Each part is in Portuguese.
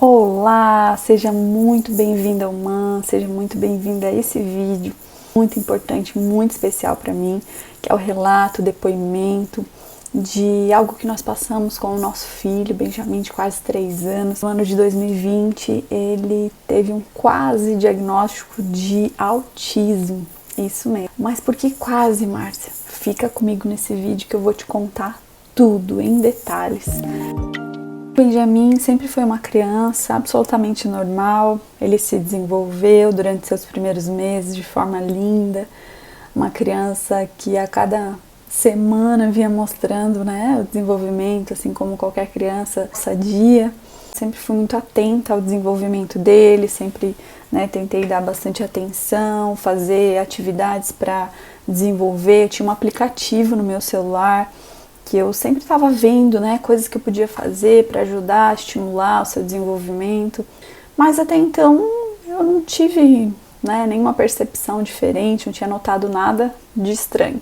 Olá, seja muito bem-vinda ao MAN, seja muito bem-vinda a esse vídeo muito importante, muito especial para mim, que é o relato, o depoimento de algo que nós passamos com o nosso filho, Benjamin, de quase 3 anos. No ano de 2020, ele teve um quase diagnóstico de autismo, isso mesmo. Mas por que quase, Márcia? Fica comigo nesse vídeo que eu vou te contar tudo em detalhes. Benjamin sempre foi uma criança absolutamente normal, ele se desenvolveu durante seus primeiros meses de forma linda, uma criança que a cada semana vinha mostrando, né, o desenvolvimento, assim como qualquer criança sadia. Sempre fui muito atenta ao desenvolvimento dele, sempre, né, tentei dar bastante atenção, fazer atividades para desenvolver. Eu tinha um aplicativo no meu celular que eu sempre estava vendo, né, coisas que eu podia fazer para ajudar a estimular o seu desenvolvimento, mas até então eu não tive, né, nenhuma percepção diferente, não tinha notado nada de estranho.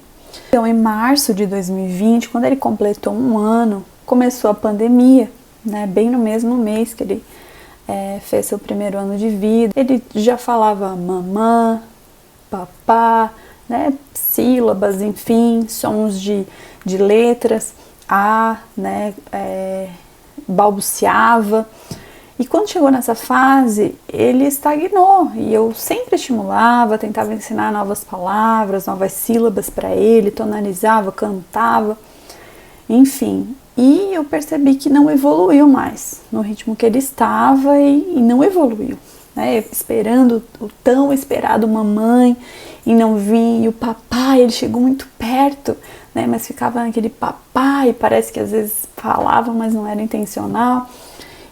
Então, em março de 2020, quando ele completou 1 ano, começou a pandemia, né, bem no mesmo mês que ele fez seu primeiro ano de vida. Ele já falava mamã, papá, né, sílabas, enfim, sons de letras, né, balbuciava. E quando chegou nessa fase, ele estagnou, e eu sempre estimulava, tentava ensinar novas palavras, novas sílabas para ele, tonalizava, cantava, enfim. E eu percebi que não evoluiu mais no ritmo que ele estava e não evoluiu, né? Esperando o tão esperado mamãe e não vinha, e o papai, ele chegou muito perto, né? Mas ficava naquele papai, parece que às vezes falava, mas não era intencional.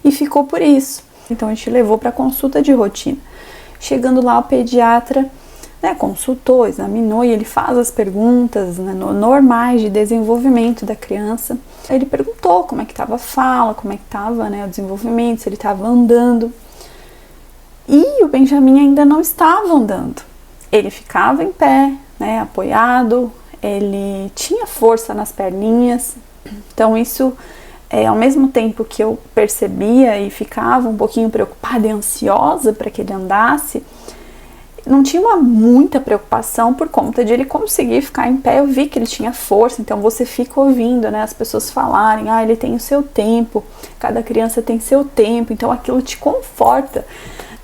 E ficou por isso. Então a gente levou para consulta de rotina. Chegando lá, o pediatra, né, consultou, examinou, e ele faz as perguntas, né, normais de desenvolvimento da criança. Ele perguntou como é que estava a fala, como é que estava, né, o desenvolvimento, se ele estava andando. E o Benjamin ainda não estava andando. Ele ficava em pé, né, apoiado, ele tinha força nas perninhas. Então isso, ao mesmo tempo que eu percebia e ficava um pouquinho preocupada e ansiosa para que ele andasse, não tinha muita preocupação por conta de ele conseguir ficar em pé. Eu vi que ele tinha força, então você fica ouvindo, né, as pessoas falarem, ele tem o seu tempo, cada criança tem seu tempo, então aquilo te conforta,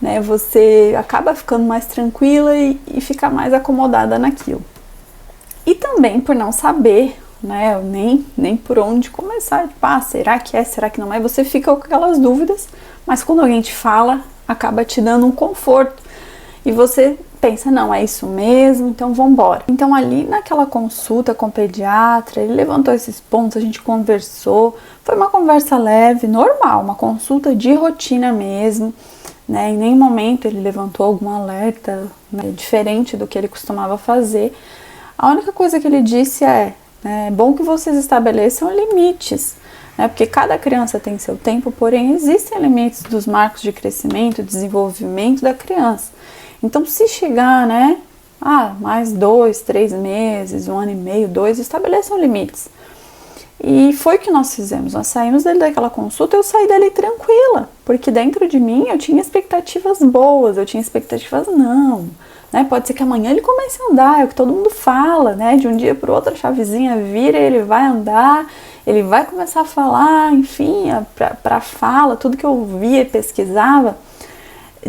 né, você acaba ficando mais tranquila e fica mais acomodada naquilo. E também por não saber, né, nem por onde começar, tipo, será que é, será que não é? Você fica com aquelas dúvidas, mas quando alguém te fala, acaba te dando um conforto. E você pensa, não, é isso mesmo, então vamos embora. Então ali naquela consulta com o pediatra, ele levantou esses pontos, a gente conversou, foi uma conversa leve, normal, uma consulta de rotina mesmo, né? Em nenhum momento ele levantou algum alerta, né, diferente do que ele costumava fazer. A única coisa que ele disse é bom que vocês estabeleçam limites, né? Porque cada criança tem seu tempo, porém existem limites dos marcos de crescimento, desenvolvimento da criança. Então, se chegar, né, mais 2, 3 meses, 1 ano e meio, 2, estabeleçam limites. E foi o que nós fizemos. Nós saímos dali daquela consulta, eu saí dali tranquila, porque dentro de mim eu tinha expectativas boas, eu tinha expectativas não, né? Pode ser que amanhã ele comece a andar, é o que todo mundo fala, né? De um dia para o outro a chavezinha vira, ele vai andar, ele vai começar a falar, enfim, para fala, tudo que eu via e pesquisava,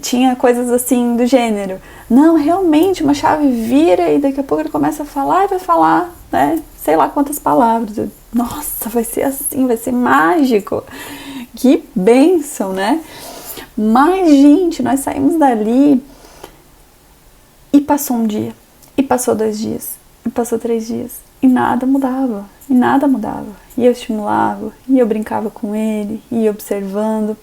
tinha coisas assim do gênero, não, realmente uma chave vira e daqui a pouco ele começa a falar e vai falar, né, sei lá quantas palavras. Nossa, vai ser assim, vai ser mágico, que bênção, né? Mas, gente, nós saímos dali e passou um dia, e passou 2 dias, e passou 3 dias, e nada mudava, e nada mudava. E eu estimulava, e eu brincava com ele, e ia observando.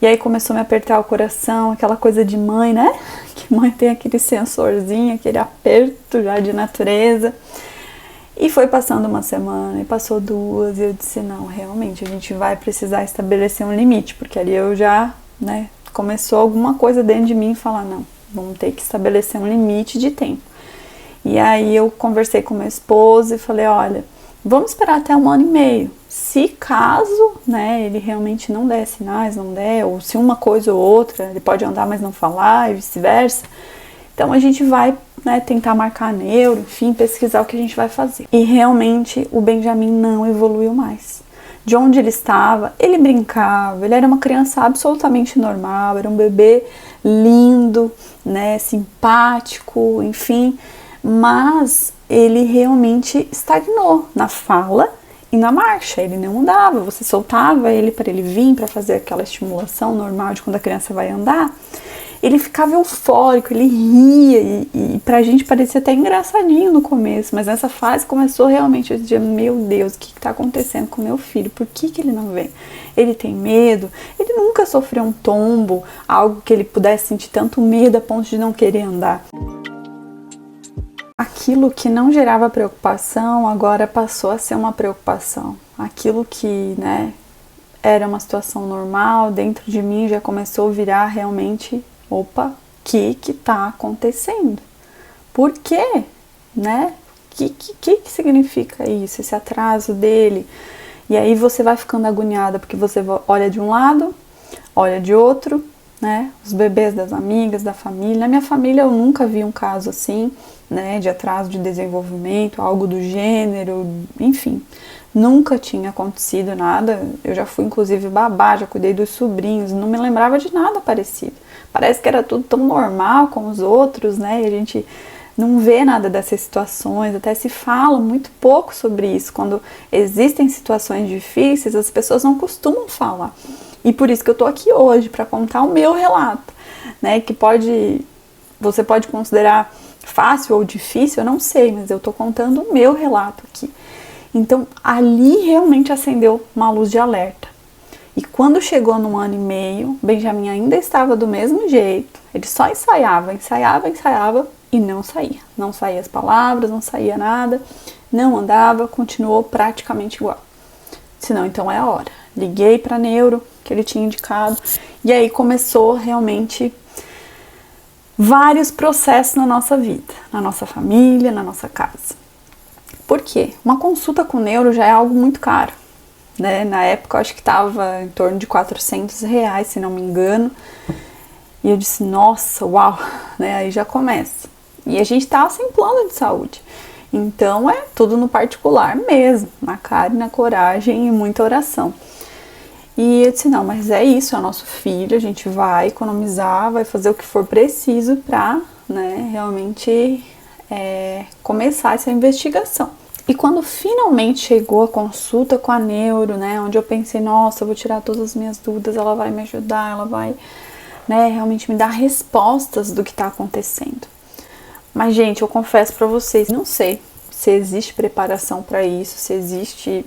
E aí começou a me apertar o coração, aquela coisa de mãe, né? Que mãe tem aquele sensorzinho, aquele aperto já de natureza. E foi passando 1 semana, e passou 2, e eu disse, não, realmente, a gente vai precisar estabelecer um limite, porque ali eu já, né, começou alguma coisa dentro de mim falar, não, vamos ter que estabelecer um limite de tempo. E aí eu conversei com meu esposo e falei, olha, vamos esperar até 1 ano e meio. Se caso, né, ele realmente não der sinais, não der, ou se uma coisa ou outra, ele pode andar, mas não falar, e vice-versa, então a gente vai, né, tentar marcar a neuro, enfim, pesquisar o que a gente vai fazer. E realmente o Benjamin não evoluiu mais. De onde ele estava, ele brincava, ele era uma criança absolutamente normal, era um bebê lindo, né, simpático, enfim, mas ele realmente estagnou na fala e na marcha. Ele não andava, você soltava ele para ele vir, para fazer aquela estimulação normal de quando a criança vai andar, ele ficava eufórico, ele ria e pra gente parecia até engraçadinho no começo, mas nessa fase começou realmente a dizer, meu Deus, o que tá acontecendo com meu filho? Por que ele não vem? Ele tem medo? Ele nunca sofreu um tombo, algo que ele pudesse sentir tanto medo a ponto de não querer andar. Aquilo que não gerava preocupação agora passou a ser uma preocupação. Aquilo que, né, era uma situação normal, dentro de mim já começou a virar realmente, opa, o que tá acontecendo? Por quê? Né? Que significa isso? Esse atraso dele? E aí você vai ficando agoniada, porque você olha de um lado, olha de outro, né? Os bebês das amigas, da família. Na minha família eu nunca vi um caso assim, né? De atraso de desenvolvimento, algo do gênero, enfim. Nunca tinha acontecido nada. Eu já fui inclusive babá, já cuidei dos sobrinhos, não me lembrava de nada parecido. Parece que era tudo tão normal com os outros, né? E a gente não vê nada dessas situações, até se fala muito pouco sobre isso. Quando existem situações difíceis, as pessoas não costumam falar. E por isso que eu tô aqui hoje, para contar o meu relato, né? Que você pode considerar fácil ou difícil, eu não sei, mas eu tô contando o meu relato aqui. Então, ali realmente acendeu uma luz de alerta. E quando chegou no 1 ano e meio, Benjamin ainda estava do mesmo jeito. Ele só ensaiava e não saía. Não saía as palavras, não saía nada, não andava, continuou praticamente igual. Se não, então é a hora. Liguei para a neuro, que ele tinha indicado, e aí começou realmente vários processos na nossa vida, na nossa família, na nossa casa. Por quê? Uma consulta com neuro já é algo muito caro, né? Na época eu acho que estava em torno de R$400, se não me engano. E eu disse, nossa, uau, né? Aí já começa. E a gente tava sem plano de saúde. Então é tudo no particular mesmo, na cara e na coragem e muita oração. E eu disse, não, mas é isso, é o nosso filho, a gente vai economizar, vai fazer o que for preciso pra, né, realmente começar essa investigação. E quando finalmente chegou a consulta com a neuro, né, onde eu pensei, nossa, eu vou tirar todas as minhas dúvidas, ela vai me ajudar, ela vai, né, realmente me dar respostas do que está acontecendo. Mas, gente, eu confesso pra vocês, não sei se existe preparação para isso, se existe,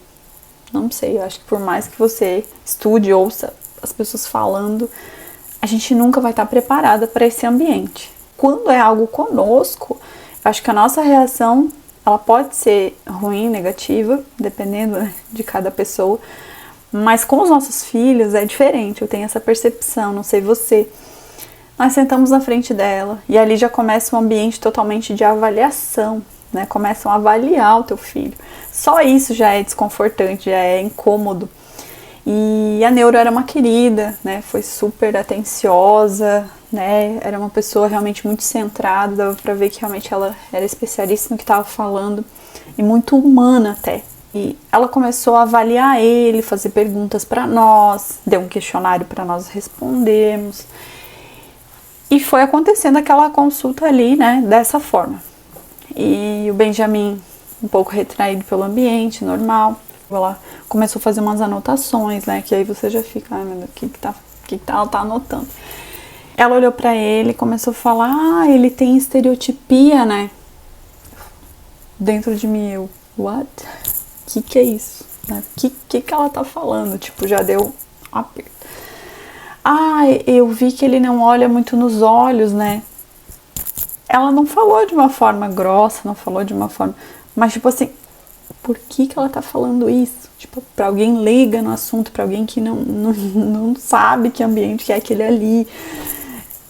não sei, eu acho que por mais que você estude, ouça as pessoas falando, a gente nunca vai estar preparada para esse ambiente. Quando é algo conosco, eu acho que a nossa reação, ela pode ser ruim, negativa, dependendo, né, de cada pessoa, mas com os nossos filhos é diferente, eu tenho essa percepção, não sei você. Nós sentamos na frente dela e ali já começa um ambiente totalmente de avaliação, né? Começam a avaliar o teu filho. Só isso já é desconfortante, já é incômodo. E a neuro era uma querida, né? Foi super atenciosa, né? Era uma pessoa realmente muito centrada, dava pra ver que realmente ela era especialista no que estava falando e muito humana até. E ela começou a avaliar ele, fazer perguntas para nós, deu um questionário para nós respondermos. E foi acontecendo aquela consulta ali, né, dessa forma. E o Benjamin, um pouco retraído pelo ambiente, normal, ela começou a fazer umas anotações, né, que aí você já fica, ai meu Deus, o que ela tá anotando? Ela olhou pra ele e começou a falar, ele tem estereotipia, né? Dentro de mim, eu, what? Que é isso? Né? Que ela tá falando? Tipo, já deu um aperto. Eu vi que ele não olha muito nos olhos, né? Ela não falou de uma forma grossa, não falou de uma forma... Mas, tipo assim, por que ela tá falando isso? Tipo, pra alguém leiga no assunto, pra alguém que não sabe que ambiente que é aquele ali.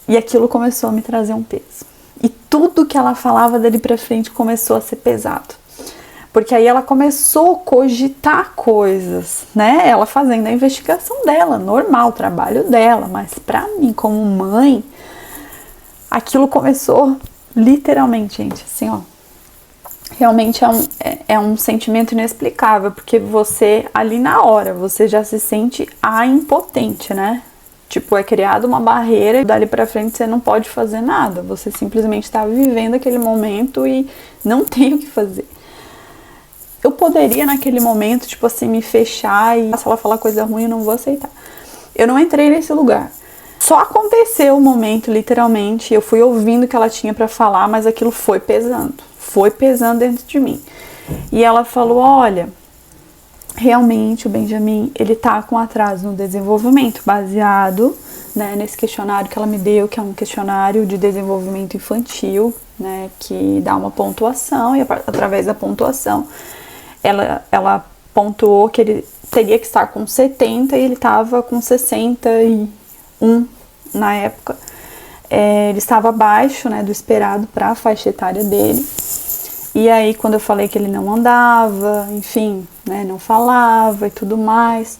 E aquilo começou a me trazer um peso. E tudo que ela falava dali pra frente começou a ser pesado. Porque aí ela começou a cogitar coisas, né? Ela fazendo a investigação dela, normal, o trabalho dela. Mas pra mim, como mãe, aquilo começou literalmente, gente, assim, ó. Realmente é um sentimento inexplicável, porque você, ali na hora, você já se sente impotente, né? Tipo, é criada uma barreira e dali pra frente você não pode fazer nada. Você simplesmente tá vivendo aquele momento e não tem o que fazer. Eu poderia, naquele momento, tipo assim, me fechar e se ela falar coisa ruim, eu não vou aceitar. Eu não entrei nesse lugar. Só aconteceu o momento, literalmente, eu fui ouvindo o que ela tinha pra falar, mas aquilo foi pesando dentro de mim. E ela falou, olha, realmente o Benjamin, ele tá com atraso no desenvolvimento, baseado, né, nesse questionário que ela me deu, que é um questionário de desenvolvimento infantil, né, que dá uma pontuação, e através da pontuação ela pontuou que ele teria que estar com 70 e ele estava com 61 na época. Ele estava abaixo, né, do esperado para a faixa etária dele. E aí, quando eu falei que ele não andava, enfim, né, não falava e tudo mais,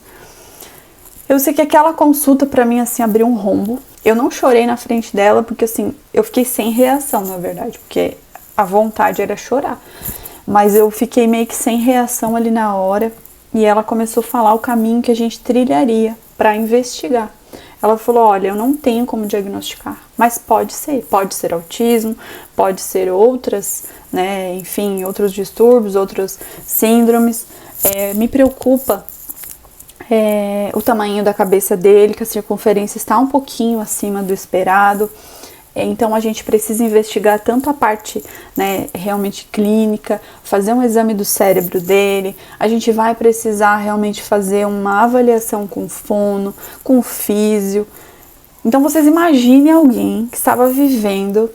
eu sei que aquela consulta pra mim, assim, abriu um rombo. Eu não chorei na frente dela, porque, assim, eu fiquei sem reação, na verdade, porque a vontade era chorar. Mas eu fiquei meio que sem reação ali na hora, e ela começou a falar o caminho que a gente trilharia pra investigar. Ela falou, olha, eu não tenho como diagnosticar, mas pode ser autismo, pode ser outras, né, enfim, outros distúrbios, outras síndromes. Me preocupa o tamanho da cabeça dele, que a circunferência está um pouquinho acima do esperado. Então a gente precisa investigar tanto a parte, né, realmente clínica, fazer um exame do cérebro dele, a gente vai precisar realmente fazer uma avaliação com fono, com físio. Então vocês imaginem alguém que estava vivendo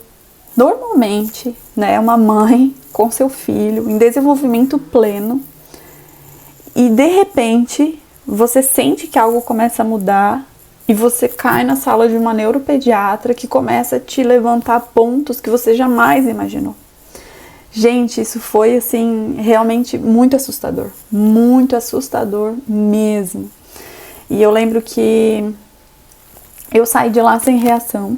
normalmente, né, uma mãe com seu filho em desenvolvimento pleno, e de repente você sente que algo começa a mudar e você cai na sala de uma neuropediatra que começa a te levantar pontos que você jamais imaginou. Gente, isso foi, assim, realmente muito assustador mesmo. E eu lembro que eu saí de lá sem reação,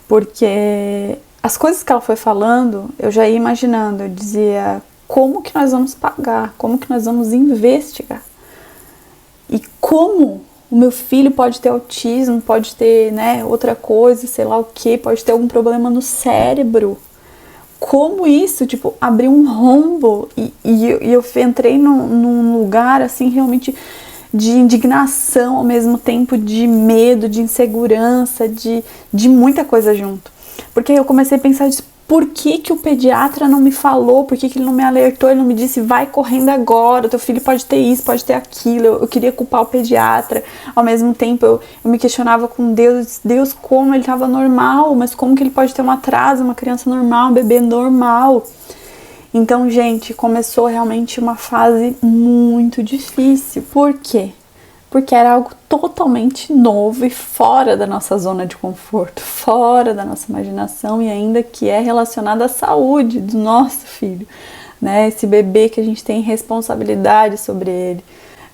porque as coisas que ela foi falando, eu já ia imaginando, eu dizia, como que nós vamos pagar? Como que nós vamos investigar? E como o meu filho pode ter autismo, pode ter, né, outra coisa, sei lá o que, pode ter algum problema no cérebro. Como isso, tipo, abriu um rombo e eu entrei num lugar, assim, realmente de indignação, ao mesmo tempo de medo, de insegurança, de muita coisa junto. Porque eu comecei a pensar, por que o pediatra não me falou, por que ele não me alertou, ele não me disse, vai correndo agora, teu filho pode ter isso, pode ter aquilo. Eu queria culpar o pediatra, ao mesmo tempo eu me questionava com Deus, como ele estava normal, mas como que ele pode ter um atraso, uma criança normal, um bebê normal. Então, gente, começou realmente uma fase muito difícil. Por quê? Porque era algo totalmente novo e fora da nossa zona de conforto, fora da nossa imaginação, e ainda que é relacionado à saúde do nosso filho, né? Esse bebê que a gente tem responsabilidade sobre ele.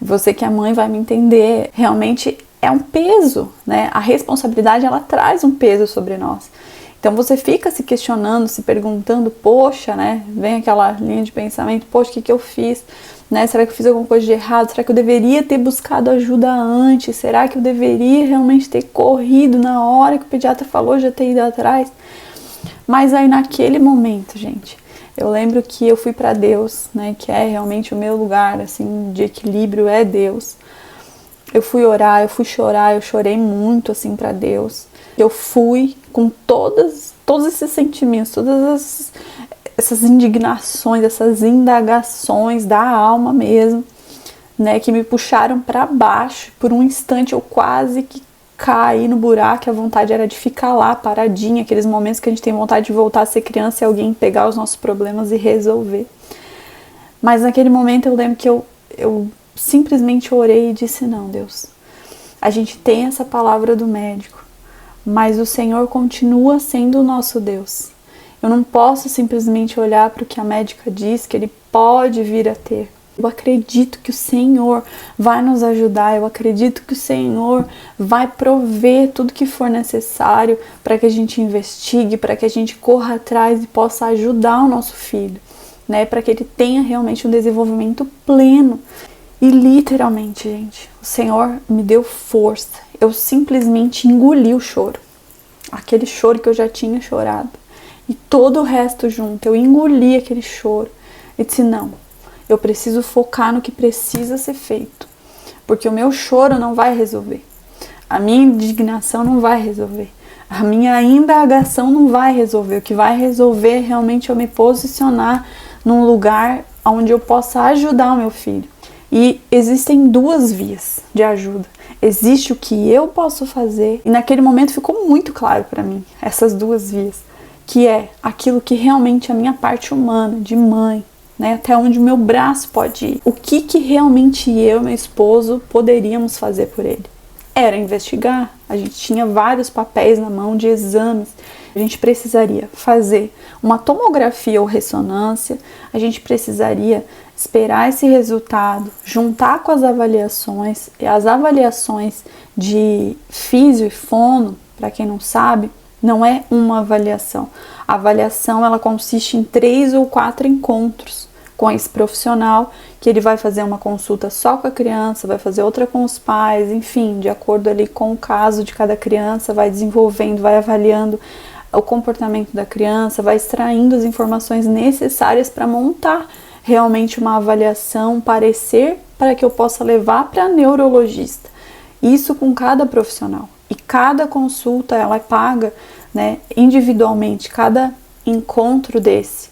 Você que é mãe vai me entender, realmente é um peso, né? A responsabilidade, ela traz um peso sobre nós. Então você fica se questionando, se perguntando, poxa, né? Vem aquela linha de pensamento, poxa, o que eu fiz? Né? Será que eu fiz alguma coisa de errado? Será que eu deveria ter buscado ajuda antes? Será que eu deveria realmente ter corrido na hora que o pediatra falou, já ter ido atrás? Mas aí naquele momento, gente, eu lembro que eu fui para Deus, né? Que é realmente o meu lugar, assim, de equilíbrio é Deus. Eu fui orar, eu fui chorar, eu chorei muito, assim, para Deus. Eu fui com todos esses sentimentos, todas essas indignações, essas indagações da alma mesmo, né, que me puxaram para baixo. Por um instante eu quase que caí no buraco, a vontade era de ficar lá paradinha, aqueles momentos que a gente tem vontade de voltar a ser criança e alguém pegar os nossos problemas e resolver. Mas naquele momento eu lembro que eu simplesmente orei e disse, não, Deus, a gente tem essa palavra do médico, mas o Senhor continua sendo o nosso Deus. Eu não posso simplesmente olhar para o que a médica diz que ele pode vir a ter. Eu acredito que o Senhor vai nos ajudar, eu acredito que o Senhor vai prover tudo que for necessário para que a gente investigue, para que a gente corra atrás e possa ajudar o nosso filho, né? Para que ele tenha realmente um desenvolvimento pleno. E literalmente, gente, o Senhor me deu força. Eu simplesmente engoli o choro. Aquele choro que eu já tinha chorado. E todo o resto junto, eu engoli aquele choro. E disse, não, eu preciso focar no que precisa ser feito. Porque o meu choro não vai resolver. A minha indignação não vai resolver. A minha indagação não vai resolver. O que vai resolver é realmente eu me posicionar num lugar onde eu possa ajudar o meu filho. E existem duas vias de ajuda. Existe o que eu posso fazer, e naquele momento ficou muito claro para mim, essas duas vias, que é aquilo que realmente é a minha parte humana, de mãe, né, até onde o meu braço pode ir. O que realmente eu e meu esposo poderíamos fazer por ele? Era investigar. A gente tinha vários papéis na mão de exames. A gente precisaria fazer uma tomografia ou ressonância, a gente precisaria esperar esse resultado, juntar com as avaliações, e as avaliações de físio e fono, para quem não sabe, não é uma avaliação. A avaliação ela consiste em 3 ou 4 encontros com esse profissional, que ele vai fazer uma consulta só com a criança, vai fazer outra com os pais, enfim, de acordo ali com o caso de cada criança, vai desenvolvendo, vai avaliando o comportamento da criança, vai extraindo as informações necessárias para montar realmente uma avaliação, um parecer para que eu possa levar para neurologista. Isso com cada profissional. E cada consulta ela é paga, né, individualmente, cada encontro desse.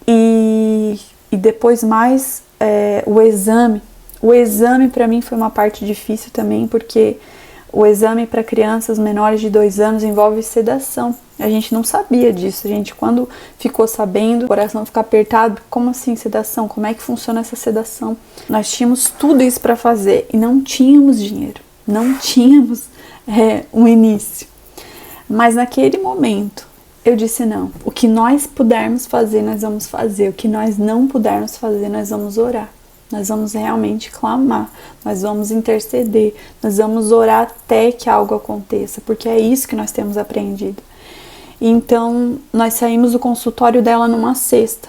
E depois mais o exame. O exame para mim foi uma parte difícil também, porque o exame para crianças menores de 2 anos envolve sedação. A gente não sabia disso. A gente, quando ficou sabendo, o coração fica apertado. Como assim sedação? Como é que funciona essa sedação? Nós tínhamos tudo isso para fazer e não tínhamos dinheiro. Não tínhamos um início. Mas naquele momento, eu disse não. O que nós pudermos fazer, nós vamos fazer. O que nós não pudermos fazer, nós vamos orar. Nós vamos realmente clamar, nós vamos interceder, nós vamos orar até que algo aconteça, porque é isso que nós temos aprendido. Então, nós saímos do consultório dela numa sexta.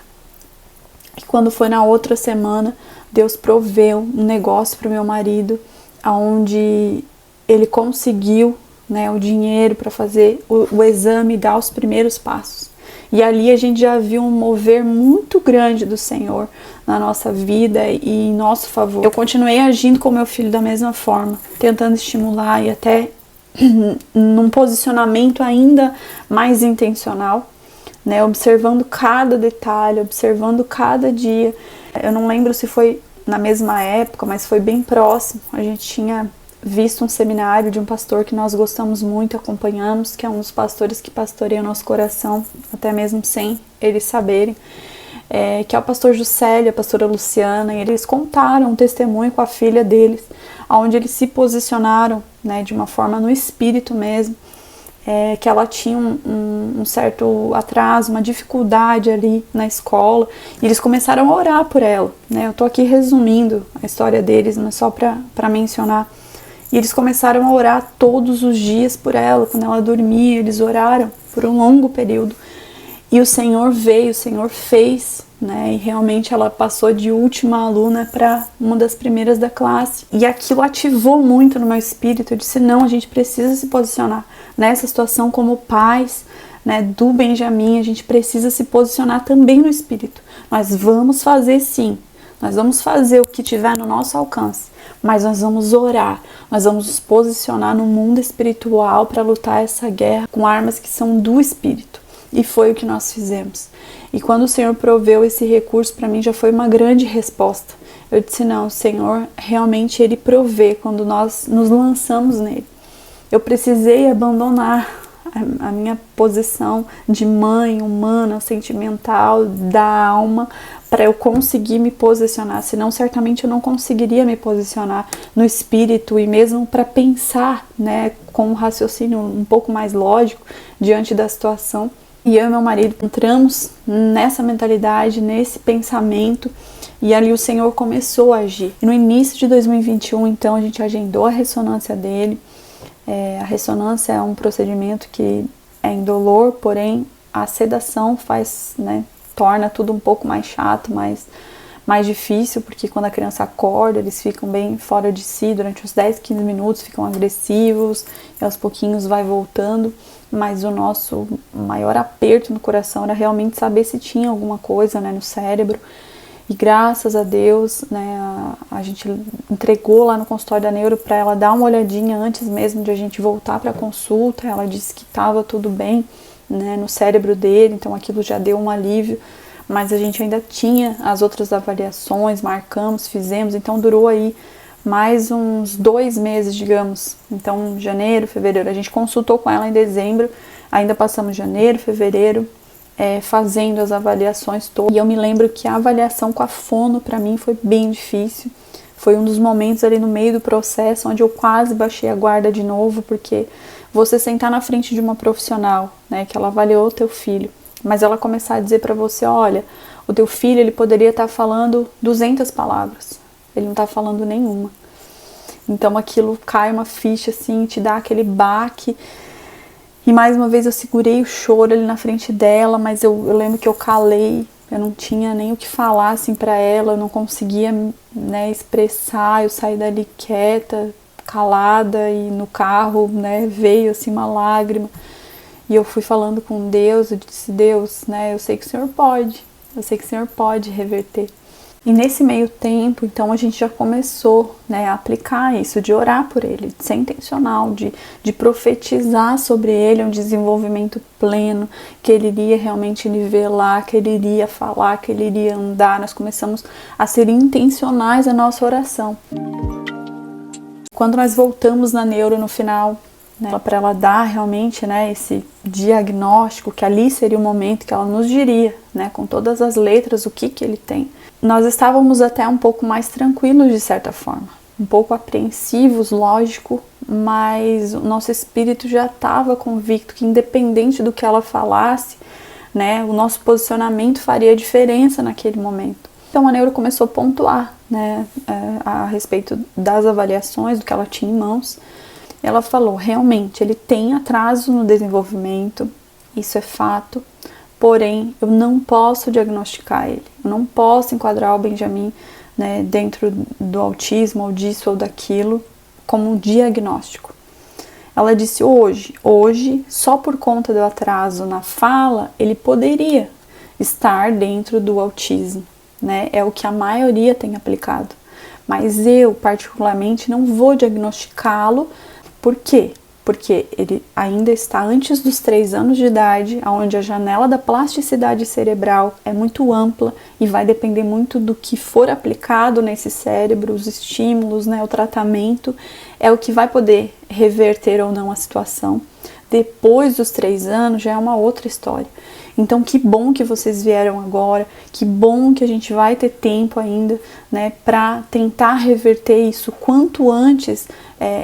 E quando foi na outra semana, Deus proveu um negócio para o meu marido, onde ele conseguiu, né, o dinheiro para fazer o exame e dar os primeiros passos. E ali a gente já viu um mover muito grande do Senhor na nossa vida e em nosso favor. Eu continuei agindo com meu filho da mesma forma, tentando estimular e até num posicionamento ainda mais intencional, né, observando cada detalhe, observando cada dia. Eu não lembro se foi na mesma época, mas foi bem próximo. A gente tinha visto um seminário de um pastor que nós gostamos muito, acompanhamos, que é um dos pastores que pastoreia o nosso coração, até mesmo sem eles saberem, que é o pastor Juscelio, a pastora Luciana, e eles contaram um testemunho com a filha deles, onde eles se posicionaram, né, de uma forma no espírito mesmo, que ela tinha um certo atraso, uma dificuldade ali na escola, e eles começaram a orar por ela, né? Eu tô aqui resumindo a história deles, mas só para mencionar. E eles começaram a orar todos os dias por ela, quando ela dormia, eles oraram por um longo período. E o Senhor veio, o Senhor fez, né? E realmente ela passou de última aluna para uma das primeiras da classe. E aquilo ativou muito no meu espírito. Eu disse, não, a gente precisa se posicionar nessa situação como pais, né, do Benjamin. A gente precisa se posicionar também no espírito. Nós vamos fazer sim. Nós vamos fazer o que tiver no nosso alcance, mas nós vamos orar, nós vamos nos posicionar no mundo espiritual para lutar essa guerra com armas que são do Espírito. E foi o que nós fizemos. E quando o Senhor proveu esse recurso, para mim já foi uma grande resposta. Eu disse, não, o Senhor realmente Ele provê quando nós nos lançamos nele. Eu precisei abandonar a minha posição de mãe humana, sentimental, da alma, para eu conseguir me posicionar, senão certamente eu não conseguiria me posicionar no espírito e mesmo para pensar, né, com um raciocínio um pouco mais lógico diante da situação. E eu e meu marido entramos nessa mentalidade, nesse pensamento, e ali o Senhor começou a agir. E no início de 2021, então, a gente agendou a ressonância dele. A ressonância é um procedimento que é indolor, porém a sedação faz, né, torna tudo um pouco mais chato, mais difícil, porque quando a criança acorda, eles ficam bem fora de si durante uns 10, 15 minutos, ficam agressivos, e aos pouquinhos vai voltando. Mas o nosso maior aperto no coração era realmente saber se tinha alguma coisa, né, no cérebro. E graças a Deus, né, a gente entregou lá no consultório da neuro para ela dar uma olhadinha antes mesmo de a gente voltar para a consulta. Ela disse que estava tudo bem, né, no cérebro dele, então aquilo já deu um alívio. Mas a gente ainda tinha as outras avaliações, marcamos, fizemos, então durou aí mais uns 2 meses, digamos. Então, janeiro, fevereiro, a gente consultou com ela em dezembro, ainda passamos janeiro, fevereiro, fazendo as avaliações todas. E eu me lembro que a avaliação com a fono, para mim, foi bem difícil. Foi um dos momentos ali no meio do processo, onde eu quase baixei a guarda de novo, porque você sentar na frente de uma profissional, né, que ela avaliou o teu filho, mas ela começar a dizer para você, olha, o teu filho, ele poderia estar falando 200 palavras. Ele não tá falando nenhuma. Então aquilo cai uma ficha assim, te dá aquele baque. E mais uma vez eu segurei o choro ali na frente dela, mas eu lembro que eu calei, eu não tinha nem o que falar assim pra ela, eu não conseguia, né, expressar, eu saí dali quieta, calada, e no carro, né, veio assim uma lágrima. E eu fui falando com Deus, eu disse, Deus, né, eu sei que o Senhor pode, eu sei que o Senhor pode reverter. E nesse meio tempo, então, a gente já começou, né, a aplicar isso, de orar por ele, de ser intencional, de profetizar sobre ele um desenvolvimento pleno, que ele iria realmente nivelar, que ele iria falar, que ele iria andar. Nós começamos a ser intencionais na nossa oração. Quando nós voltamos na neuro no final, né, para ela dar realmente, né, esse diagnóstico, que ali seria o momento que ela nos diria, né, com todas as letras, o que ele tem. Nós estávamos até um pouco mais tranquilos de certa forma, um pouco apreensivos, lógico, mas o nosso espírito já estava convicto que independente do que ela falasse, né, o nosso posicionamento faria diferença naquele momento. Então a neuro começou a pontuar, né, a respeito das avaliações, do que ela tinha em mãos. Ela falou, realmente, ele tem atraso no desenvolvimento, isso é fato, porém, eu não posso diagnosticar ele, eu não posso enquadrar o Benjamin, né, dentro do autismo, ou disso ou daquilo, como um diagnóstico. Ela disse, hoje, só por conta do atraso na fala, ele poderia estar dentro do autismo, né, é o que a maioria tem aplicado, mas eu, particularmente, não vou diagnosticá-lo. Por quê? Porque ele ainda está antes dos 3 anos de idade, onde a janela da plasticidade cerebral é muito ampla e vai depender muito do que for aplicado nesse cérebro, os estímulos, né, o tratamento, é o que vai poder reverter ou não a situação. Depois dos 3 anos já é uma outra história. Então que bom que vocês vieram agora, que bom que a gente vai ter tempo ainda, né, para tentar reverter isso quanto antes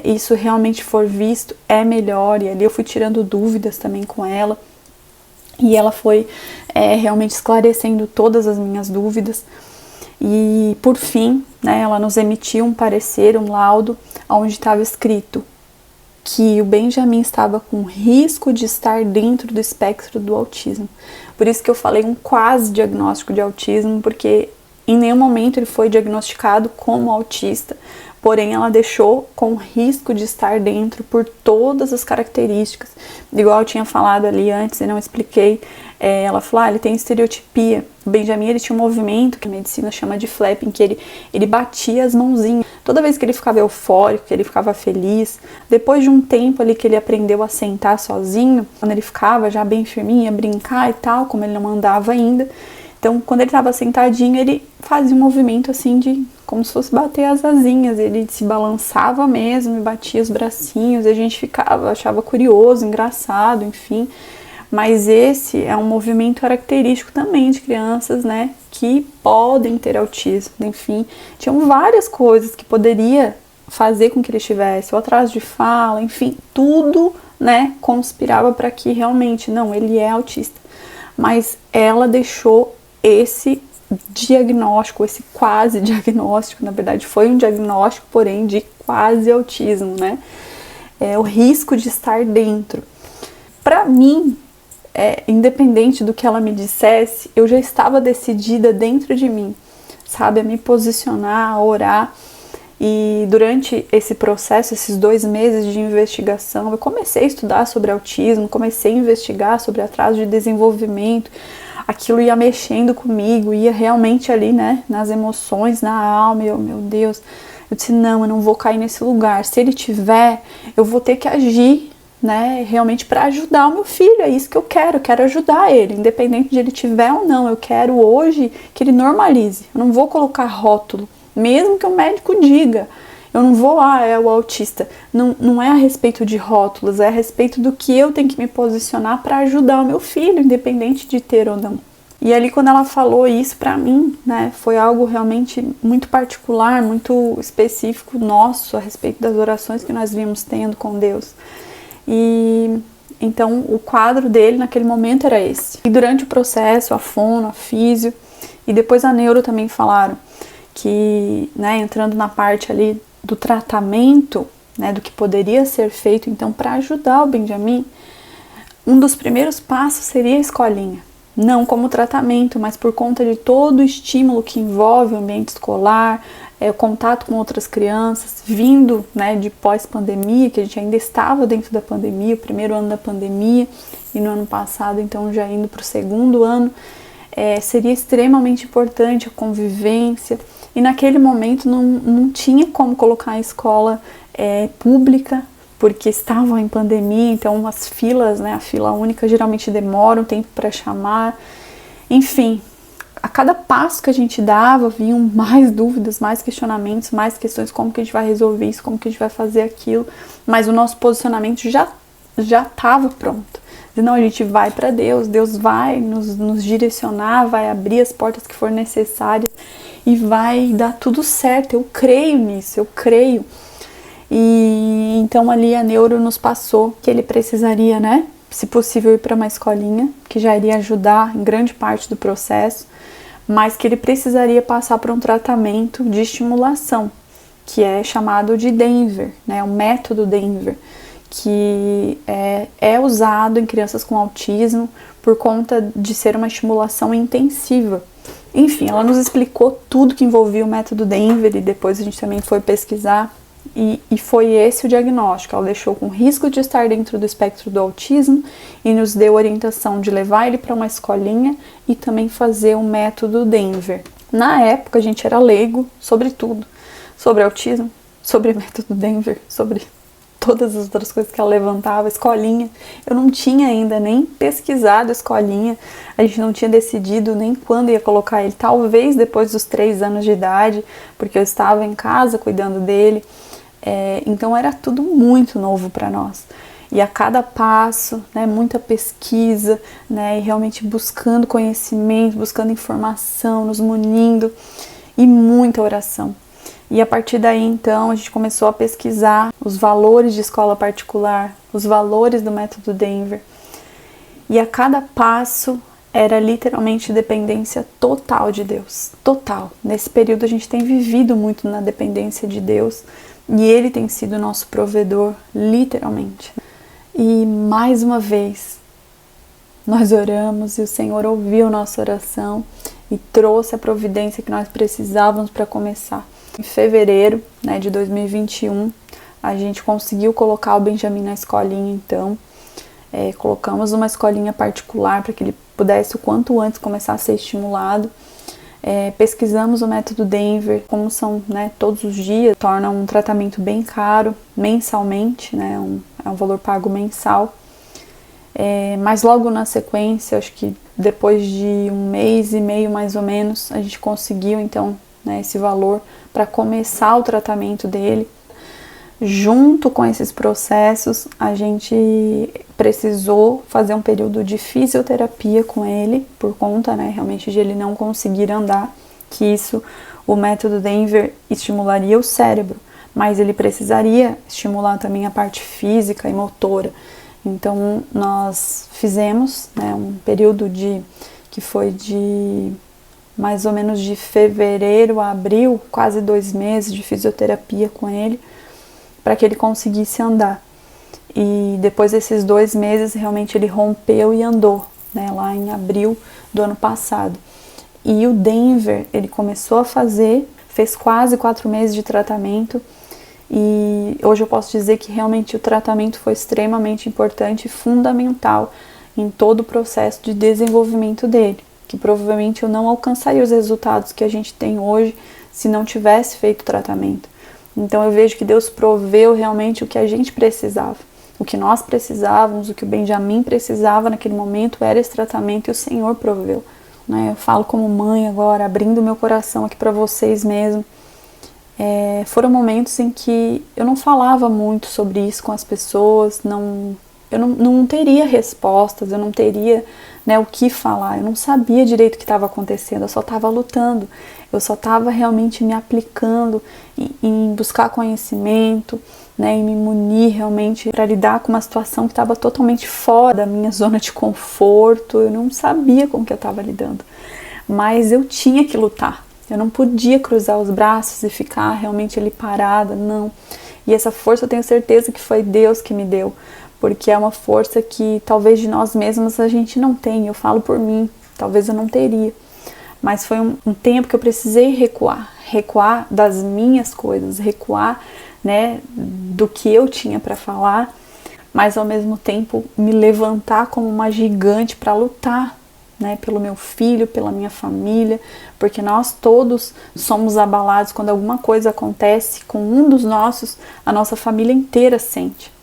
isso realmente for visto, é melhor. E ali eu fui tirando dúvidas também com ela, e ela foi realmente esclarecendo todas as minhas dúvidas. E por fim, né, ela nos emitiu um parecer, um laudo, onde estava escrito que o Benjamin estava com risco de estar dentro do espectro do autismo. Por isso que eu falei um quase diagnóstico de autismo, porque em nenhum momento ele foi diagnosticado como autista, porém ela deixou com risco de estar dentro por todas as características. Igual eu tinha falado ali antes e não expliquei, ela falou, ele tem estereotipia. O Benjamin, ele tinha um movimento que a medicina chama de flapping, que ele batia as mãozinhas. Toda vez que ele ficava eufórico, que ele ficava feliz, depois de um tempo ali que ele aprendeu a sentar sozinho, quando ele ficava já bem firminho, a brincar e tal, como ele não andava ainda, então quando ele estava sentadinho, ele fazia um movimento assim de como se fosse bater as asinhas, ele se balançava mesmo e batia os bracinhos, e a gente achava curioso, engraçado, enfim. Mas esse é um movimento característico também de crianças, né, que podem ter autismo. Enfim, tinham várias coisas que poderia fazer com que ele tivesse, o atraso de fala, enfim, tudo né, conspirava para que realmente, não, ele é autista. Mas ela deixou esse diagnóstico, esse quase diagnóstico, na verdade foi um diagnóstico, porém de quase autismo, né? O risco de estar dentro. Para mim, independente do que ela me dissesse, eu já estava decidida dentro de mim, sabe, a me posicionar, a orar. E durante esse processo, esses 2 meses de investigação, eu comecei a estudar sobre autismo, comecei a investigar sobre atraso de desenvolvimento. Aquilo ia mexendo comigo, ia realmente ali, né, nas emoções, na alma. Meu Deus, eu disse, não, eu não vou cair nesse lugar. Se ele tiver, eu vou ter que agir, né, realmente para ajudar o meu filho. É isso que eu quero ajudar ele, independente de ele tiver ou não. Eu quero hoje que ele normalize. Eu não vou colocar rótulo. Mesmo que o médico diga, eu não vou, é o autista. Não é a respeito de rótulos, é a respeito do que eu tenho que me posicionar para ajudar o meu filho, independente de ter ou não. E ali quando ela falou isso pra mim, né, foi algo realmente muito particular, muito específico nosso, a respeito das orações que nós vimos tendo com Deus. E então o quadro dele naquele momento era esse. E durante o processo, a fono, a físio e depois a neuro também falaram que, né, entrando na parte ali do tratamento, né, do que poderia ser feito então para ajudar o Benjamin, um dos primeiros passos seria a escolinha. Não como tratamento, mas por conta de todo o estímulo que envolve o ambiente escolar, o contato com outras crianças, vindo, né, de pós-pandemia, que a gente ainda estava dentro da pandemia, o primeiro ano da pandemia, e no ano passado então já indo para o segundo ano, seria extremamente importante a convivência. E naquele momento não tinha como colocar a escola pública, porque estavam em pandemia, então as filas, né, a fila única geralmente demora um tempo para chamar. Enfim, a cada passo que a gente dava, vinham mais dúvidas, mais questionamentos, mais questões, como que a gente vai resolver isso, como que a gente vai fazer aquilo, mas o nosso posicionamento já estava pronto. Não, a gente vai para Deus, Deus vai nos direcionar, vai abrir as portas que for necessárias e vai dar tudo certo. Eu creio nisso, eu creio. E então ali a neuro nos passou que ele precisaria, né, se possível, ir para uma escolinha, que já iria ajudar em grande parte do processo, mas que ele precisaria passar por um tratamento de estimulação, que é chamado de Denver, né, o método Denver, que é usado em crianças com autismo por conta de ser uma estimulação intensiva. Enfim, ela nos explicou tudo que envolvia o método Denver e depois a gente também foi pesquisar e foi esse o diagnóstico. Ela deixou com risco de estar dentro do espectro do autismo e nos deu orientação de levar ele para uma escolinha e também fazer o método Denver. Na época a gente era leigo sobre tudo, sobre autismo, sobre método Denver, sobre todas as outras coisas que ela levantava, escolinha. Eu não tinha ainda nem pesquisado a escolinha, a gente não tinha decidido nem quando ia colocar ele, talvez depois dos 3 anos de idade, porque eu estava em casa cuidando dele, então era tudo muito novo para nós. E a cada passo, né, muita pesquisa, né, e realmente buscando conhecimento, buscando informação, nos munindo e muita oração. E a partir daí, então, a gente começou a pesquisar os valores de escola particular, os valores do método Denver. E a cada passo era literalmente dependência total de Deus, total. Nesse período a gente tem vivido muito na dependência de Deus e Ele tem sido nosso provedor, literalmente. E mais uma vez, nós oramos e o Senhor ouviu nossa oração e trouxe a providência que nós precisávamos para começar. Em fevereiro, né, de 2021, a gente conseguiu colocar o Benjamin na escolinha, então. Colocamos uma escolinha particular para que ele pudesse o quanto antes começar a ser estimulado. Pesquisamos o método Denver, como são, né, todos os dias, torna um tratamento bem caro, mensalmente, né, é um valor pago mensal. Mas logo na sequência, acho que depois de 1 mês e meio mais ou menos, a gente conseguiu então, né, esse valor para começar o tratamento dele. Junto com esses processos, a gente precisou fazer um período de fisioterapia com ele, por conta, né, realmente de ele não conseguir andar, que isso, o método Denver estimularia o cérebro, mas ele precisaria estimular também a parte física e motora. Então nós fizemos, né, um período que foi de mais ou menos de fevereiro a abril, quase 2 meses de fisioterapia com ele, para que ele conseguisse andar. E depois desses 2 meses, realmente ele rompeu e andou, né, lá em abril do ano passado. E o Denver, ele começou a fazer, fez quase 4 meses de tratamento, e hoje eu posso dizer que realmente o tratamento foi extremamente importante e fundamental em todo o processo de desenvolvimento dele, que provavelmente eu não alcançaria os resultados que a gente tem hoje se não tivesse feito o tratamento. Então eu vejo que Deus proveu realmente o que a gente precisava. O que nós precisávamos, o que o Benjamin precisava naquele momento era esse tratamento e o Senhor proveu. Né? Eu falo como mãe agora, abrindo meu coração aqui para vocês mesmo. Foram momentos em que eu não falava muito sobre isso com as pessoas, eu não teria respostas, eu não teria, né, o que falar, eu não sabia direito o que estava acontecendo, eu só estava lutando, eu só estava realmente me aplicando em buscar conhecimento, né, em me munir realmente para lidar com uma situação que estava totalmente fora da minha zona de conforto, eu não sabia com o que eu estava lidando, mas eu tinha que lutar. Eu não podia cruzar os braços e ficar realmente ali parada, não. E essa força eu tenho certeza que foi Deus que me deu, porque é uma força que talvez de nós mesmos a gente não tem. Eu falo por mim, talvez eu não teria. Mas foi um tempo que eu precisei recuar das minhas coisas, recuar, né, do que eu tinha para falar, mas ao mesmo tempo me levantar como uma gigante para lutar, né, pelo meu filho, pela minha família, porque nós todos somos abalados quando alguma coisa acontece com um dos nossos, a nossa família inteira sente.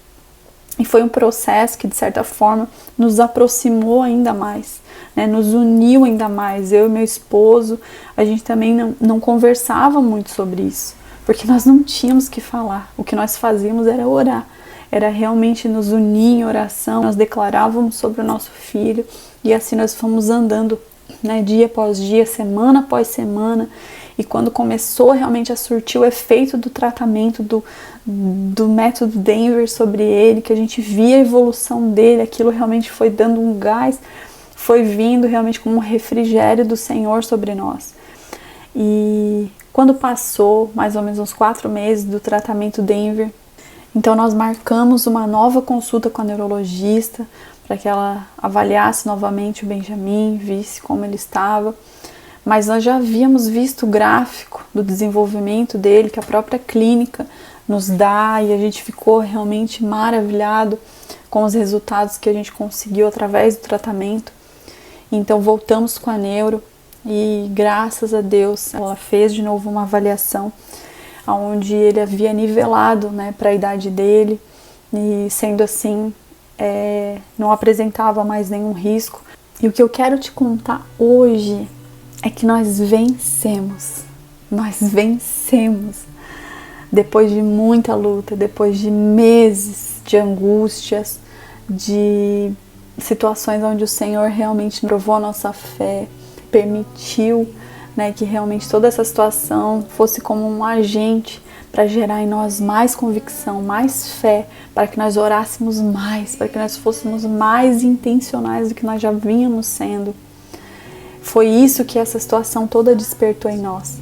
E foi um processo que, de certa forma, nos aproximou ainda mais, né, nos uniu ainda mais. Eu e meu esposo, a gente também não conversava muito sobre isso, porque nós não tínhamos que falar. O que nós fazíamos era orar, era realmente nos unir em oração. Nós declarávamos sobre o nosso filho, e assim nós fomos andando, né, dia após dia, semana após semana. E quando começou realmente a surtir o efeito do tratamento do método Denver sobre ele, que a gente via a evolução dele, aquilo realmente foi dando um gás, foi vindo realmente como um refrigério do Senhor sobre nós. E quando passou mais ou menos uns 4 meses do tratamento Denver, então nós marcamos uma nova consulta com a neurologista, para que ela avaliasse novamente o Benjamin, visse como ele estava. Mas nós já havíamos visto o gráfico do desenvolvimento dele, que a própria clínica nos dá, e a gente ficou realmente maravilhado com os resultados que a gente conseguiu através do tratamento. Então voltamos com a neuro e graças a Deus ela fez de novo uma avaliação onde ele havia nivelado, né, para a idade dele, e sendo assim não apresentava mais nenhum risco. E o que eu quero te contar hoje é que nós vencemos. Depois de muita luta, depois de meses de angústias, de situações onde o Senhor realmente provou a nossa fé, permitiu, né, que realmente toda essa situação fosse como um agente para gerar em nós mais convicção, mais fé, para que nós orássemos mais, para que nós fôssemos mais intencionais do que nós já vínhamos sendo. Foi isso que essa situação toda despertou em nós.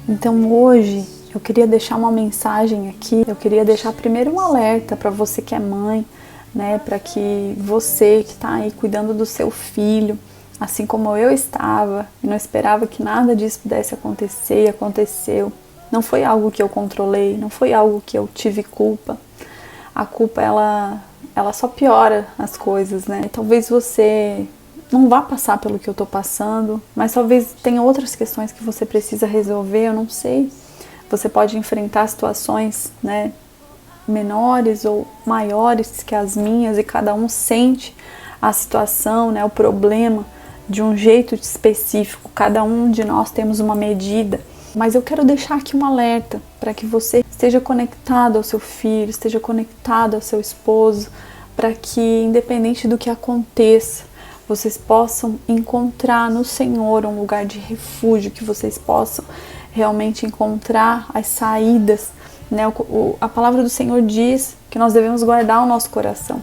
Então hoje eu queria deixar uma mensagem aqui, eu queria deixar primeiro um alerta para você que é mãe, né, para que você que está aí cuidando do seu filho, assim como eu estava, e não esperava que nada disso pudesse acontecer, e aconteceu. Não foi algo que eu controlei, não foi algo que eu tive culpa. A culpa, ela só piora as coisas, né? Talvez você não vá passar pelo que eu tô passando, mas talvez tenha outras questões que você precisa resolver, eu não sei. Você pode enfrentar situações, né, menores ou maiores que as minhas, e cada um sente a situação, né, o problema de um jeito específico. Cada um de nós temos uma medida. Mas eu quero deixar aqui um alerta para que você esteja conectado ao seu filho, esteja conectado ao seu esposo, para que, independente do que aconteça, vocês possam encontrar no Senhor um lugar de refúgio, que vocês possam realmente encontrar as saídas, né? A palavra do Senhor diz que nós devemos guardar o nosso coração.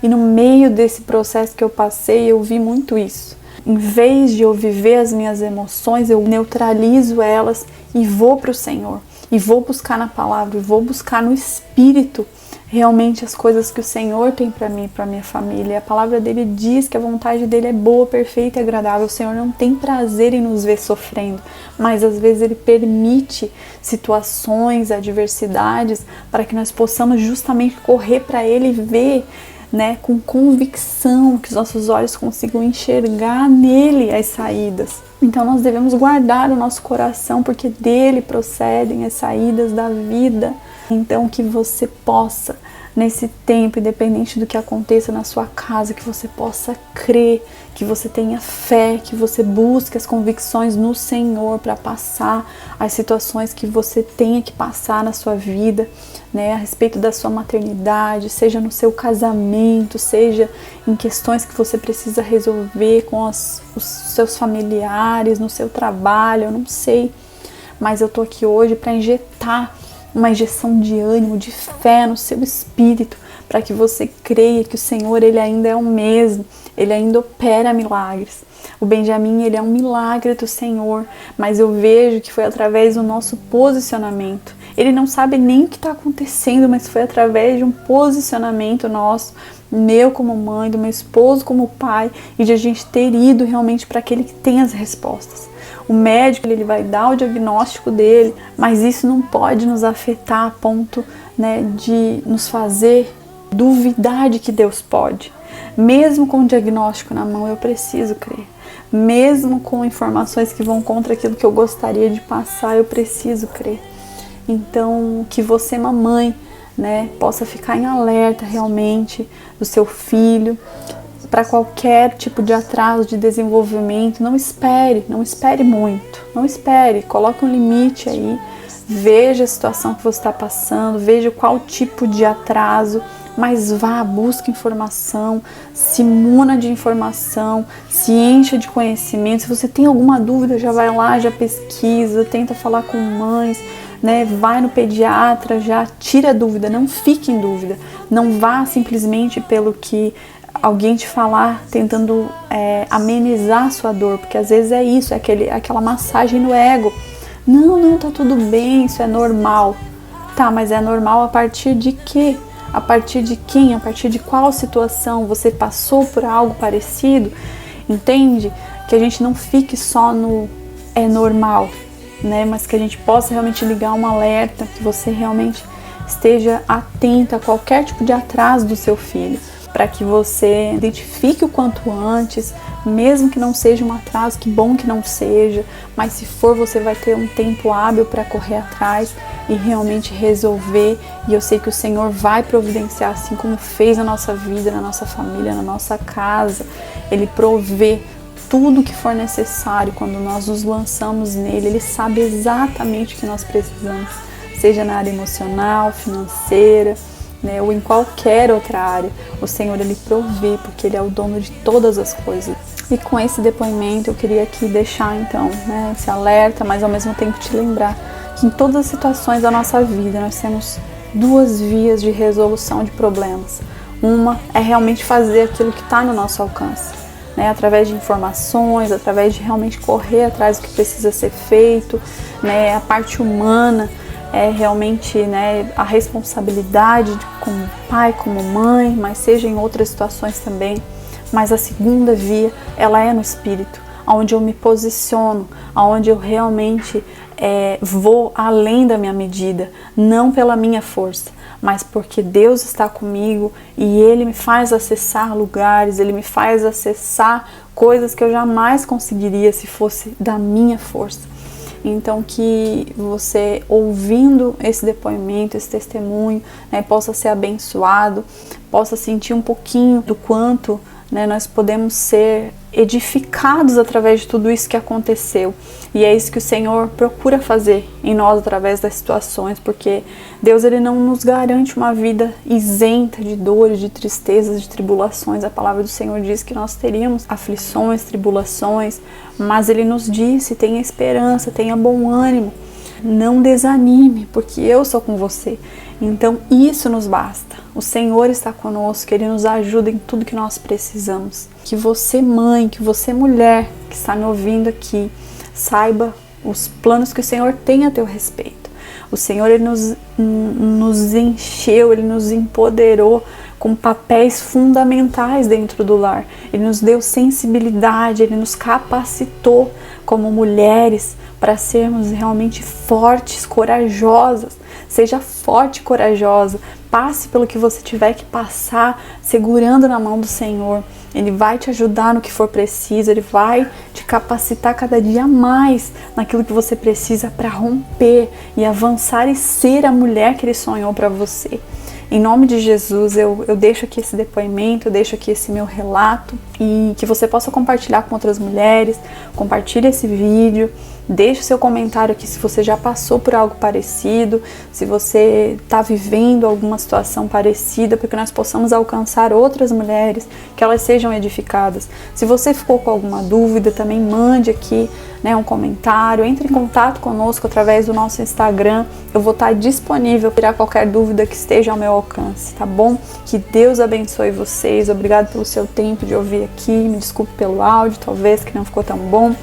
E no meio desse processo que eu passei, eu vi muito isso. Em vez de eu viver as minhas emoções, eu neutralizo elas e vou para o Senhor. E vou buscar na palavra, e vou buscar no Espírito realmente as coisas que o Senhor tem para mim e para minha família. A palavra dele diz que a vontade dele é boa, perfeita e agradável. O Senhor não tem prazer em nos ver sofrendo, mas às vezes ele permite situações, adversidades, para que nós possamos justamente correr para ele e ver, né, com convicção, que os nossos olhos consigam enxergar nele as saídas. Então nós devemos guardar o nosso coração, porque dele procedem as saídas da vida. Então que você possa, nesse tempo, independente do que aconteça na sua casa, que você possa crer, que você tenha fé, que você busque as convicções no Senhor para passar as situações que você tenha que passar na sua vida, né, a respeito da sua maternidade, seja no seu casamento, seja em questões que você precisa resolver com os seus familiares, no seu trabalho, eu não sei, mas eu tô aqui hoje para injetar uma injeção de ânimo, de fé no seu espírito, para que você creia que o Senhor, ele ainda é o mesmo, ele ainda opera milagres. O Benjamin, ele é um milagre do Senhor, mas eu vejo que foi através do nosso posicionamento. Ele não sabe nem o que está acontecendo, mas foi através de um posicionamento nosso, meu como mãe, do meu esposo como pai, e de a gente ter ido realmente para aquele que tem as respostas. O médico, ele vai dar o diagnóstico dele, mas isso não pode nos afetar a ponto, né, de nos fazer duvidar de que Deus pode. Mesmo com o diagnóstico na mão, eu preciso crer. Mesmo com informações que vão contra aquilo que eu gostaria de passar, eu preciso crer. Então, que você, mamãe, né, possa ficar em alerta realmente do seu filho, para qualquer tipo de atraso de desenvolvimento. Não espere muito, não espere, coloque um limite aí, veja a situação que você está passando, veja qual tipo de atraso, mas vá, busque informação, se muna de informação, se encha de conhecimento. Se você tem alguma dúvida, já vai lá, já pesquisa, tenta falar com mães, né? Vai no pediatra, já tira a dúvida, não fique em dúvida, não vá simplesmente pelo que alguém te falar, tentando amenizar a sua dor, porque às vezes é isso, é aquela massagem no ego. Não, tá tudo bem, isso é normal. Tá, mas é normal a partir de quê? A partir de quem? A partir de qual situação? Você passou por algo parecido? Entende? Que a gente não fique só no é normal, né? Mas que a gente possa realmente ligar um alerta, que você realmente esteja atenta a qualquer tipo de atraso do seu filho, para que você identifique o quanto antes, mesmo que não seja um atraso, que bom que não seja, mas se for, você vai ter um tempo hábil para correr atrás e realmente resolver. E eu sei que o Senhor vai providenciar, assim como fez na nossa vida, na nossa família, na nossa casa. Ele provê tudo que for necessário quando nós nos lançamos nele. Ele sabe exatamente o que nós precisamos, seja na área emocional, financeira, né, ou em qualquer outra área. O Senhor, ele provê, porque ele é o dono de todas as coisas. E com esse depoimento eu queria aqui deixar então, né, esse alerta, mas ao mesmo tempo te lembrar que em todas as situações da nossa vida nós temos duas vias de resolução de problemas. Uma é realmente fazer aquilo que está no nosso alcance, né, através de informações, através de realmente correr atrás do que precisa ser feito, né, a parte humana é realmente, né, a responsabilidade como pai, como mãe, mas seja em outras situações também. Mas a segunda via, ela é no Espírito, onde eu me posiciono, onde eu realmente vou além da minha medida, não pela minha força, mas porque Deus está comigo e Ele me faz acessar lugares, Ele me faz acessar coisas que eu jamais conseguiria se fosse da minha força. Então que você, ouvindo esse depoimento, esse testemunho, né, possa ser abençoado, possa sentir um pouquinho do quanto, né, nós podemos ser edificados através de tudo isso que aconteceu. E é isso que o Senhor procura fazer em nós através das situações, porque Deus, ele não nos garante uma vida isenta de dores, de tristezas, de tribulações. A palavra do Senhor diz que nós teríamos aflições, tribulações, mas Ele nos disse: tenha esperança, tenha bom ânimo, não desanime, porque eu sou com você. Então isso nos basta. O Senhor está conosco, Ele nos ajuda em tudo que nós precisamos. Que você, mãe, que você, mulher, que está me ouvindo aqui, saiba os planos que o Senhor tem a teu respeito. O Senhor, Ele nos encheu, Ele nos empoderou com papéis fundamentais dentro do lar. Ele nos deu sensibilidade, Ele nos capacitou como mulheres para sermos realmente fortes, corajosas. Seja forte e corajosa. Passe pelo que você tiver que passar, segurando na mão do Senhor. Ele vai te ajudar no que for preciso, Ele vai te capacitar cada dia mais naquilo que você precisa para romper e avançar e ser a mulher que Ele sonhou para você. Em nome de Jesus, eu deixo aqui esse depoimento, eu deixo aqui esse meu relato e que você possa compartilhar com outras mulheres, compartilhe esse vídeo, deixe o seu comentário aqui se você já passou por algo parecido, se você está vivendo alguma situação parecida, para que nós possamos alcançar outras mulheres, que elas sejam edificadas. Se você ficou com alguma dúvida, também mande aqui, né, um comentário, entre em contato conosco através do nosso Instagram, eu vou estar disponível para tirar qualquer dúvida que esteja ao meu alcance, tá bom? Que Deus abençoe vocês, obrigado pelo seu tempo de ouvir aqui, me desculpe pelo áudio, talvez que não ficou tão bom,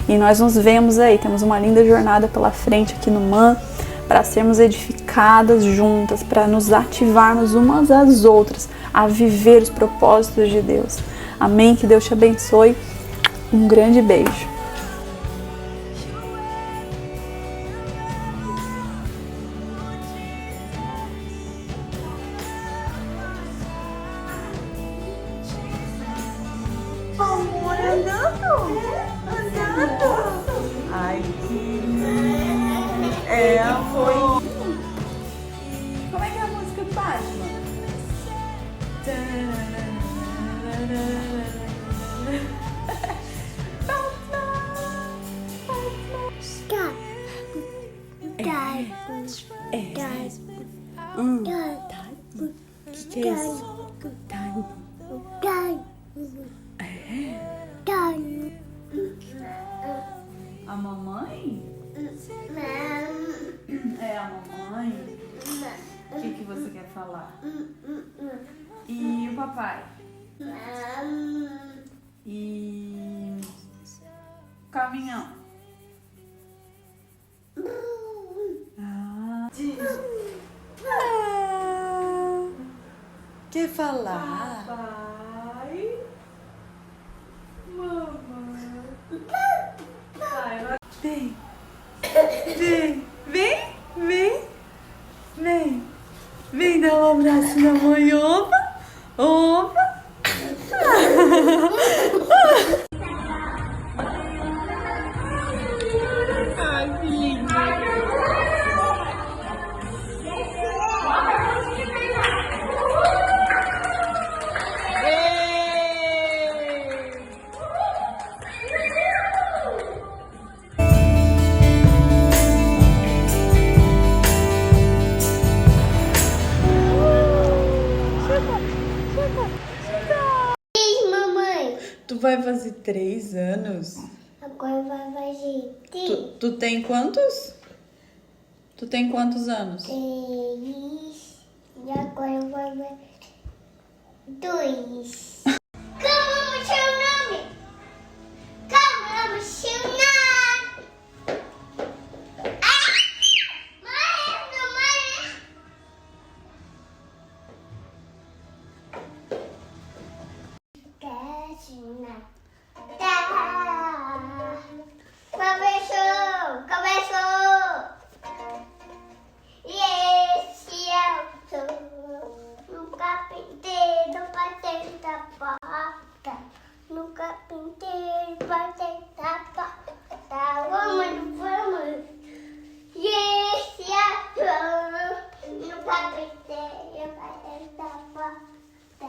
e nós nos vemos aí, temos uma linda jornada pela frente aqui no MAN, para sermos edificadas juntas, para nos ativarmos umas às outras, a viver os propósitos de Deus. Amém? Que Deus te abençoe, um grande beijo. Amor, andando. Ai, que... É, amor. Como é que é a música do Batman? Que é isso? A mamãe? É a mamãe? O que você quer falar? E o papai? E o caminhão? Quer falar? Papai? Mamãe? Vem. Vem. Vem. Vem. Vem. Vem dar um abraço na mãe. Opa. Opa. Ai, que lindo. Mamãe, Tu vai fazer 3 anos? agora vai fazer Tu tem quantos? Tu tem quantos anos? 3 e agora vai fazer 2. Como é seu nome? Como é seu nome? Ah! Mãe! Começou! E esse é o som. Nunca pintei no patente da porta. Nunca pintei no patente da porta. Vamos! E esse é o som. Nunca pintei no patente da porta.